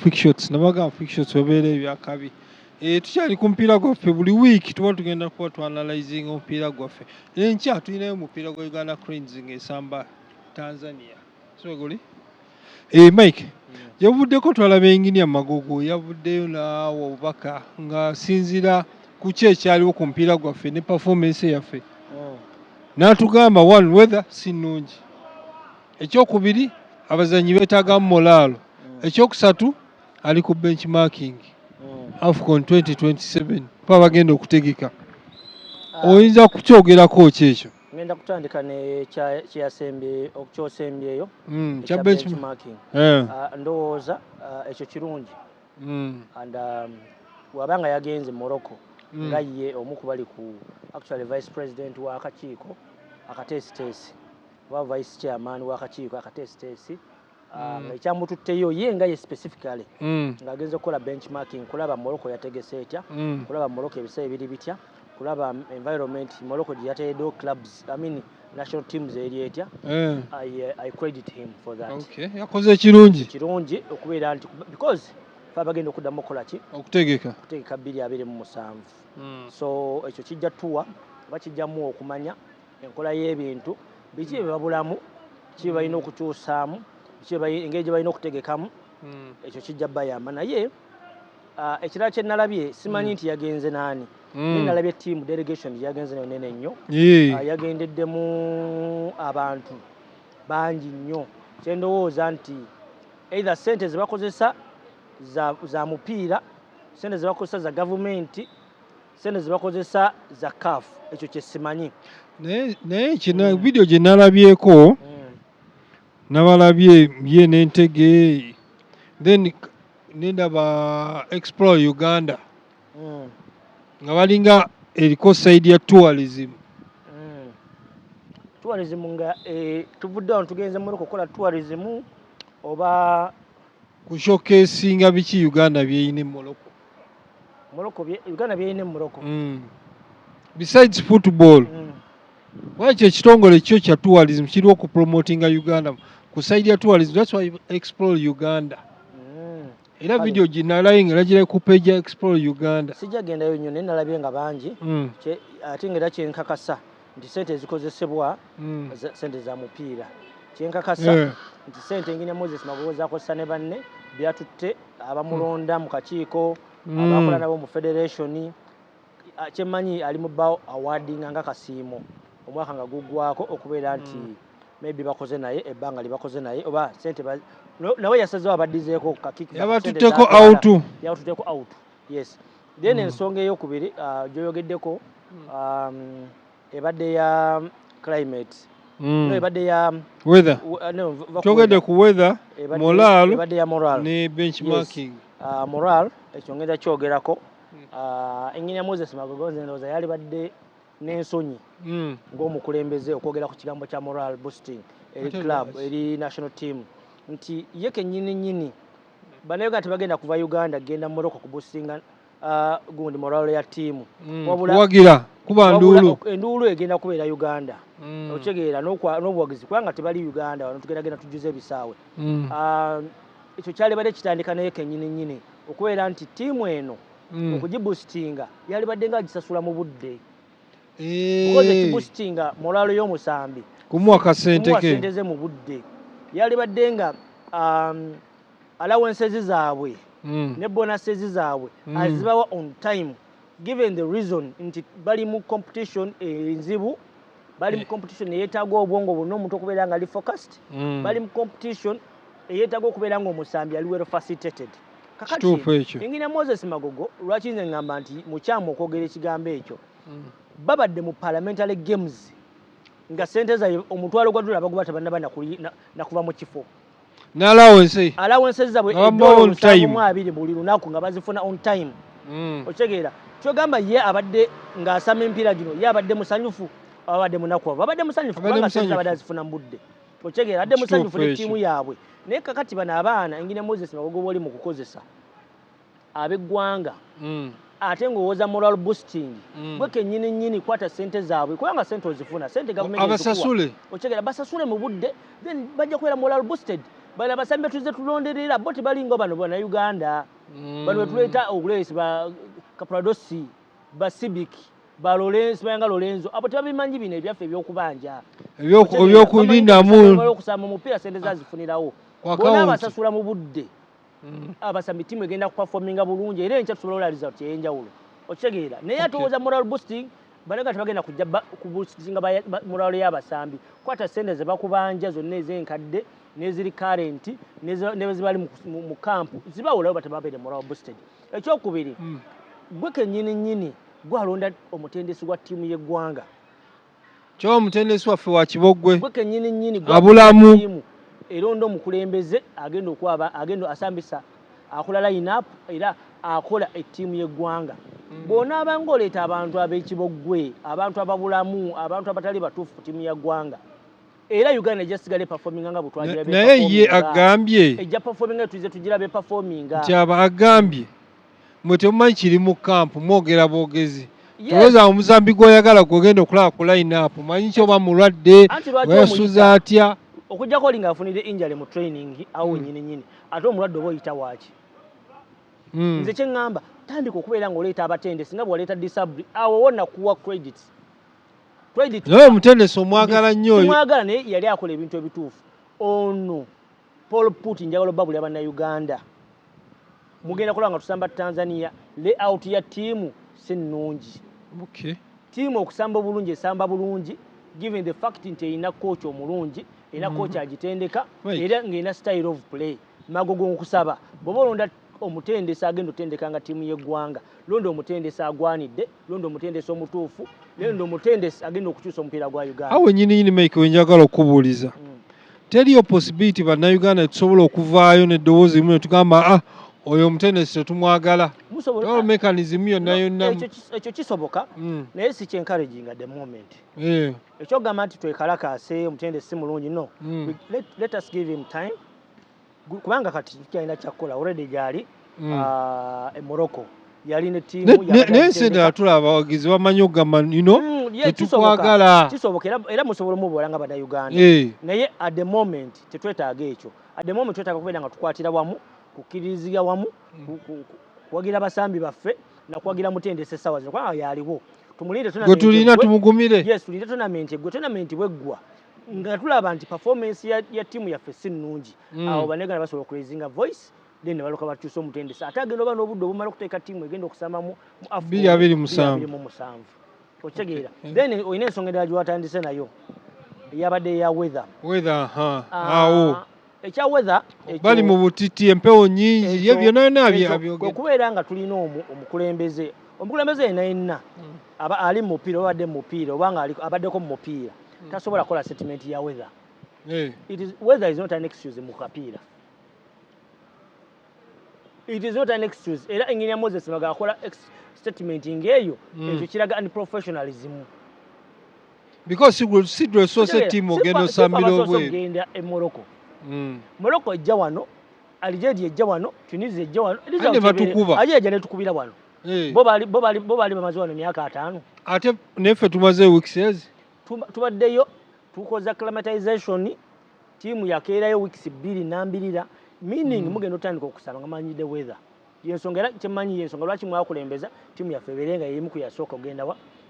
fictions nabaga fictions webere byakabi tukyali ku mupiira gwaffe buli week tuba tugenda kuba tuanalyzing omupiira gwaffe enkya tulinayo omupiira gwa Uganda Cranes ng'esamba Tanzania so guli Mike yavuddeko twalaba Engineer Magogo yavuddeyo naawo obubaka nga sinzira ku ki ekyaliwo ku mupiira gwaffe ne performance yaffe n'atugamba one weather si nnungi ekyokubiri abazanyi beetaagamu molaalo ekyokusatu ali ku benchmarking AFCON 2027 pa bagenda okutegeka oyinza kukyogerako ki ekyo ngenda kutandika ne kyasembyeyo kya benchmarking ndowooza ekyo kirungi and wabanga yagenze Morocco nga ye omu ku bali ku actually vice president w'akakiiko akateesiteesi oba vice chairman w'akakiiko akateesiteesi ekyamututteyo ye nga ye specifically ng'agenze okukola benchmarking kulaba Morocco yategese etya kulaba Morocco ebiseera biri bitya kulaba environment Morocco gye yateereddewo clubs national teams eri etya I credit him for that. Okay, yakoze kirungi okubeera nti because bagenda okuddamu okukola ki okutegeka 2027 so ekyo kijja tuwa bakijjamu okumanya enkola y'ebintu biki babulamu ki balina okukyusaamu engeri gye balina okutegekamu ekyo kijja bayamba naye ekirala kye nalabye simanyi nti yagenze naani nalabye team delegation yagenze nayo nene nnyo yagendeddemu abantu bangi nnyo kyendowooza nti either sente ze bakozesa za mupiira sente ze bakozesa za gavumenti sente ze bakozesa za CAF ekyo kye simanyi naye kino video gye nalabyeko nabalabye ye n'entege then nendaba Explore Uganda nga balinga eriko side ya tourism nga tuvudde wano tugenze Morocco okukola tourism oba kushokesinga biki Uganda byeyine Uganda byeyine Morocco besides football waki ekitongole kyo kya tourism kiri okupromotinga Uganda ku side ya tourism that's why Explore Uganda era video ginalaye nga lagire ku page ya Explore Uganda sijja gendayo nnyo naye nalabye nga bangi ate ng'era kyenkakasa nti sente ezikozesebwa sente za mupiira kyenkakasa nti sente Engineer Moses Magogo zakozesa ne banne byatutte abamulonda mu kakiiko abakola nabo mu federation kyemmanyi ali mu bao awardinga nga kasiimo omwaka nga guggwako okubeera nti maybe bakoze naye ebbanga libakoze naye oba sente nawe yasazewo abaddizeeko kakiki yabatutteko out yes then ensonga eyokubiri gyoyogeddeko ebadde ya climate ebadde ya weather kyogedde ku weather moral ne benchmarking moral ekyo ngenda kyogerako Engineer Moses Magogo ndowooza yali badde n'ensonyi ng'omukulembeze okwogera ku kigambo kya moral boosting eri club eri national team nti ye kennyini banayoga tebagenda kuva Uganda genda Morocco kuboostinga gundi moral ya tiimu kuwagira kuba enduulu egenda kubeera Uganda okitegeera n'obuwagizi kubanga tebali Uganda wano tugendagenda tujjuze ebisaawe ekyo kyali badde kitandika naye kennyini okubeera nti tiimu eno okugiboostinga yali badde nga gisasula mu budde because ekiboostinga moral y'omusambi kumuwa kasente ze mu budde yali badde nga allowances zaabwe ne bonuses zaabwe azibawa on time given the reason nti bali mu competition enzibu bali mu competition eyeetaaga obwongo bwonna omuntu okubeera nga ali focused bali mu competition eyeetaaga okubeera nga omusambi ali well facilitated kakati Engineer Moses Magogo lwaki nze ngamba nti mukyamu okwogera ekigambo ekyo babadde mu parliamentary games nga sente za omutwalo gwa dola baguba tabannaba nakuva mu kifo allowances zaabwe $720 buli lunaku nga bazifuna on time okitegeera kyogamba ye abadde ng'asama empiira gino ye abadde musanyufu abadde munakwavu abadde musanyufu kubanga sente abadde azifuna mu budde okitegeera abadde musanyufu ne ttiimu yaabwe naye kakati bano abaana Engineer Moses Magogo bwoli mu kukozesa ab'eggwanga ate ng'owooza moral boosting bwe kennyini kwata sente zaabwe kubanga sente ozifuna sente gavumenti abasasule okitegeera basasule mu budde then bajja kubeera moral boosted bali abasambi tuze tulonderera bo tebalinga bano bana Uganda bano wetuleeta Ogules ba Kapradosi ba Civic ba Lorenzo bayanga Lorenzo abo tebabimanyi bino ebyaffe ebyokubanja ebyokulinda mu okusamba mupira sente zazifunirawo bona abasasula mu budde abasambi timu egenda kuperforminga bulungi era enkya tusobola result yenjawulo okitegeera naye atowooza moral boosting balaga tebagenda kujja kuboostinga moral y'abasambi kwata sente ze bakubanja zonna ez'enkadde n'eziri current n'ezibali mu kampu zibawulayo batebabeere moral boosted ekyokubiri gwe kennyini gwalonda omutendesi gwa ttiimu y'eggwanga kyo omutendesi waffe wa Kibogwe gwe kennyini abulamu eronda omukulembeze agenda okwaba agenda asambisa akola line up era akola ettiimu y'eggwanga bona abanga oleeta abantu ab'Ekibogwe abantu ababulamu abantu abatali batuufu ku ttiimu y'eggwanga era Uganda ejja sigale performing nga butwagira naye ye agambye ejja performing tuize tugira be performing nti agambye mwe temumanyi kiri mu kampu mwogera boogezi tolooza omuzambi oyagala gwogenda okulaba ku line up manyi kyoba mulwadde wesuza atya okujjako olinga afunire injury mu training awo nyini ate omulwadde oba oyita waaki nze kyeŋŋamba tandika okubeera ng'oleeta abatendesi nga bw'oleeta disabli awo wonna kuwa credit naye omutendesi omwagala nnyo oyo mwagala naye yali akola ebintu ebituufu ono Paul Putin njagala obbabuli abannayuganda mugenda kulaba nga tusamba Tanzania layout ya ttiimu si nnungi ttiimu okusamba obulungi esamba bulungi given the fact nti erina coach omulungi erina coach agitendeka era ng'erina style of play magogo nkusaba bw'oba olonda omutendesi agenda otendekanga ttiimu y'eggwanga londa omutendesi agwanidde londa omutendesi omutuufu londa omutendesi agenda okukyusa omupiira gwa Uganda awo nyini Mike wenjagala okubuuliza teriyo possibility bannayuganda tusobola okuvaayo n'eddoboozi limu ne tugamba oyo omutendesi tetumwagala all mechanism yonna ekyo kisoboka naye si kyencouraging at the moment ekyogamba nti twekalakaase omutendesi si mulungi no let us give him time kubanga kati tukyalina kyakukola already gyali e Morocco yali ne ttiimu naye sente atulaba abawagizi bamanyi okugamba tetukwagala kisoboka era musobola omuboola nga bannayuganda naye at the moment tetwetaaga ekyo at the moment twetaaga kubeera nga tukwatira wamu kukkiririzibwa wamu kuwagira abasambi baffe nakuwagira mutendesi essaawa zino kubanga yaliwo tumulinde gwe tulina tumugumire yes tulinde tonamenti eggwe tonamenti bweggwa nga tulaba nti performance ya ttiimu yaffe si nnungi awo bannayuganda basobola okuraisinga voice then baluka bakyusa omutendesi ate agenda oba n'obudde obumala okuteeka ttiimu egenda okusamba mu 227 okitegeera then olina ensonga endala gyewatandise nayo eyabadde eya weather awo ekya weather bali mu butiti empewo nyingi ye byonna byonna okubeera nga tulina omukulembeze yenna aba ali mu mupiira obadde mu mupiira obanga abaddeko mu mupiira tasobola kukola statement ya weather weather is not an excuse mu kapiira it is not an excuse era Engineer Moses Magaga akola statement ng'eyo ekyo kiraga unprofessionalism because sidwe sose team ogenda osambira obwe ogenda e Morocco Morocco ejja wano Algeria ejja wano Tunisia ejja wano ajeja ne tukubira wano bo bali bamaze wano myaka 5 ate nefe tumaze weeks ezi tubaddeyo tukoza acclimatization tiimu yakeerayo weeks 2 nambirira meaning mugenda otandika okusaba nga manyi the weather yensonga era kyemanyi yensonga lwaki mwakulembeza tiimu yaffe ebeerenga yemu ku yasooka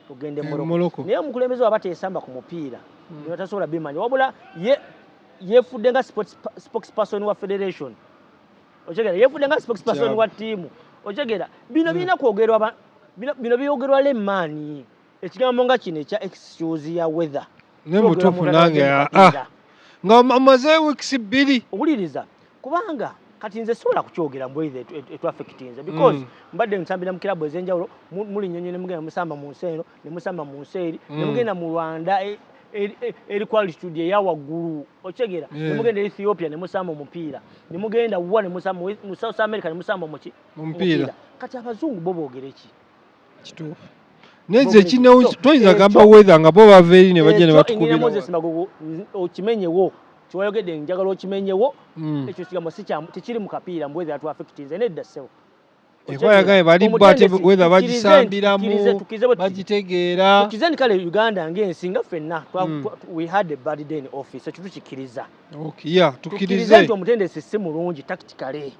ogende Morocco naye omukulembeze waba teesamba ku mupiira niyo tasobola bimanyi wabula yefudde nga spokesperson wa federation okitegeera yefudde nga spokesperson wa ttiimu okitegeera bino birina kwogerwa bino byogerwa lemaani ekigambo nga kino ekya excuse ya weather ne mutuufu nange nga amaze weeks 2 owuliriza kubanga kati nze sobola kukyogera mbweize etwaffectinze because mbadde nsambira mu kilabu ez'enjawulo muli nnyonyi ne mugenda musamba mu nsi eno ne musamba mu nsi eri ne mugenda mu Rwanda eri qualitude eya waggulu okitegeera ne mugenda Ethiopia ne musamba omupiira ne mugenda wa ne musamba mu South America ne musamba omupiira kati abazungu bo boogere ki kituufu neze kino toyinza gamba weather nga bo bava eri ne bajja ne batukubira Moses Magogo okimenyewo kiwayogedde njagala okimenyewo ekyo kigambo tekiri mu kapiira mbwezi atwaffectinze nedda ssebo Ekwayagaye bali bate whether bagisambiramu bagitegeera. Tukizani kale Uganda ng'ensinga ffenna we had a bad day in office. Ekyo tukikiriza. Okay, yeah, tukirize. Omutendesi si mulungi tactically.